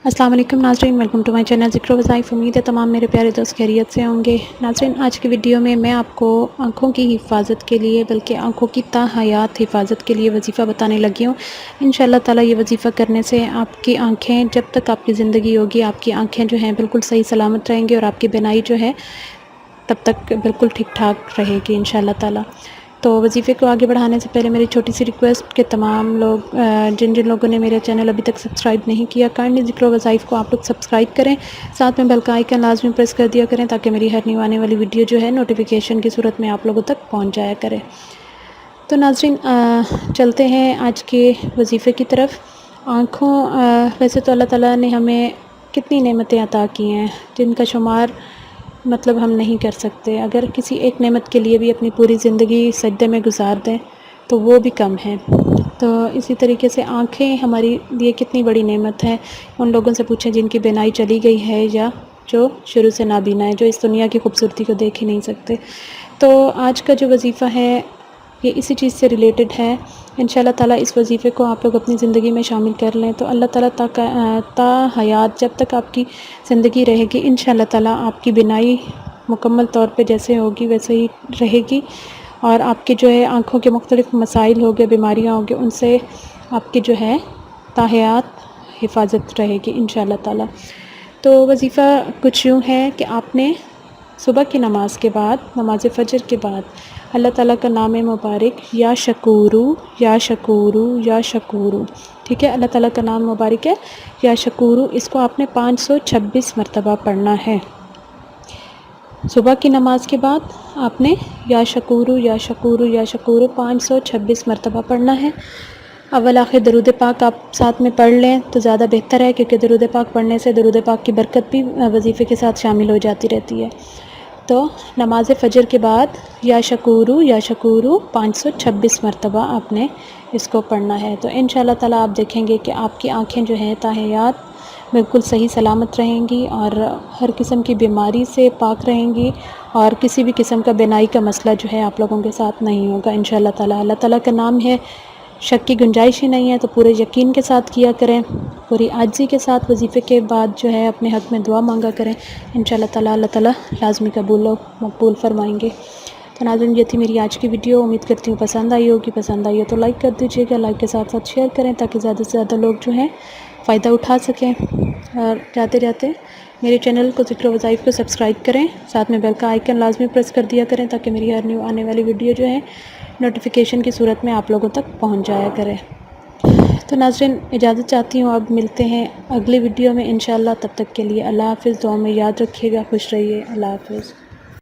अस्सलाम वालेकुम नाज़रीन, वेलकम टू माय चैनल ज़िक्र वज़ाइफ़। उम्मीद है तमाम मेरे प्यारे दोस्त खैरियत से होंगे। नाज़रीन, आज की वीडियो में मैं आपको आँखों की हिफाजत के लिए, बल्कि आँखों की ताहयात हिफाजत के लिए वजीफ़ा बताने लगी हूँ। इंशाअल्लाह ताला ये वजीफ़ा करने से आपकी आँखें, जब तक आपकी ज़िंदगी होगी, आपकी आँखें जो हैं बिल्कुल सही सलामत रहेंगी और आपकी बीनाई जो है तब तक बिल्कुल ठीक ठाक रहेगी इंशाअल्लाह ताला। तो वजीफ़े को आगे बढ़ाने से पहले मेरी छोटी सी रिक्वेस्ट कि तमाम लोग जिन जिन लोगों ने मेरे चैनल अभी तक सब्सक्राइब नहीं किया, काइंडली ज़िक्र वज़ाइफ़ को आप लोग सब्सक्राइब करें, साथ में बेल का आइकन लाजमी प्रेस कर दिया करें ताकि मेरी हर न्यू आने वाली वीडियो जो है नोटिफिकेशन की सूरत में आप लोगों तक पहुँच जाया करे। तो नाज़रीन, चलते हैं आज के वजीफ़े की तरफ। आँखों वैसे तो अल्लाह ताला ने हमें कितनी नेमतें अता की हैं जिनका शुमार मतलब हम नहीं कर सकते। अगर किसी एक नेमत के लिए भी अपनी पूरी ज़िंदगी सजदे में गुजार दें तो वो भी कम है। तो इसी तरीके से आँखें हमारी लिए कितनी बड़ी नेमत है। उन लोगों से पूछें जिनकी बीनाई चली गई है या जो शुरू से नाबीना है, जो इस दुनिया की खूबसूरती को देख ही नहीं सकते। तो आज का जो वजीफ़ा है ये इसी चीज़ से रिलेटेड है। इंशाअल्लाह ताला इस वजीफ़े को आप लोग अपनी ज़िंदगी में शामिल कर लें तो अल्लाह ताला ता हयात जब तक आपकी ज़िंदगी रहेगी, इंशाअल्लाह ताला आपकी बीनाई मुकम्मल तौर पे जैसे होगी वैसे ही रहेगी और आपके जो है आँखों के मुख्तलिफ़ मसाइल हो गए, बीमारियाँ हो गई, उनसे आपकी जो है ताहयात हिफाजत रहेगी इंशाअल्लाह ताला। तो वजीफ़ा कुछ यूँ है कि आपने सुबह की नमाज़ के बाद, नमाज़ फ़जर के बाद अल्लाह ताला का नाम मुबारक या शकूरू या शकूरू या शकूरू, ठीक है, अल्लाह ताला का नाम मुबारक है या शकूरू, इसको आपने 526 मरतबा पढ़ना है। सुबह की नमाज़ के बाद आपने या शकूरू या शकूरू या शकूरू 526 मरतबा पढ़ना है। अव्वल आखिर दरूद पाक आप साथ में पढ़ लें तो ज़्यादा बेहतर है, क्योंकि दरूद पाक पढ़ने से दरूद पाक की बरकत भी वजीफ़े के साथ शामिल हो जाती रहती है। तो नमाज़ फ़जर के बाद या शकूरू 526 मरतबा आपने इसको पढ़ना है। तो इंशाअल्लाह ताला आप देखेंगे कि आपकी आँखें जो हैं ताहयात बिल्कुल सही सलामत रहेंगी और हर किस्म की बीमारी से पाक रहेंगी और किसी भी किस्म का बीनाई का मसला जो है आप लोगों के साथ नहीं होगा इंशाअल्लाह ताला। अल्लाह ताला का नाम है, शक की गुंजाइश ही नहीं है, तो पूरे यकीन के साथ किया करें, पूरी आजिज़ी के साथ वजीफ़े के बाद जो है अपने हक़ में दुआ मांगा करें। इंशाअल्लाह ताला अल्लाह ताला लाज़मी कबूल और मकबूल फरमाएंगे। तो नाज़रीन, ये थी मेरी आज की वीडियो। उम्मीद करती हूँ पसंद आई होगी। पसंद आई हो तो लाइक कर दीजिएगा, लाइक के साथ साथ शेयर करें ताकि ज़्यादा से ज़्यादा लोग जो हैं फ़ायदा उठा सकें। और जाते जाते मेरे चैनल को ज़िक्र वज़ाइफ़ को सब्सक्राइब करें, साथ में बेल का आइकन लाजमी प्रेस कर दिया करें ताकि मेरी हर न्यू आने वाली वीडियो जो है नोटिफिकेशन की सूरत में आप लोगों तक पहुंच जाया करे। तो नाज़रीन, इजाज़त चाहती हूँ, अब मिलते हैं अगली वीडियो में इंशाअल्लाह। तब तक के लिए अल्लाह हाफ़िज़। दुआ में याद रखिएगा, खुश रहिए। अल्लाह हाफ़िज़।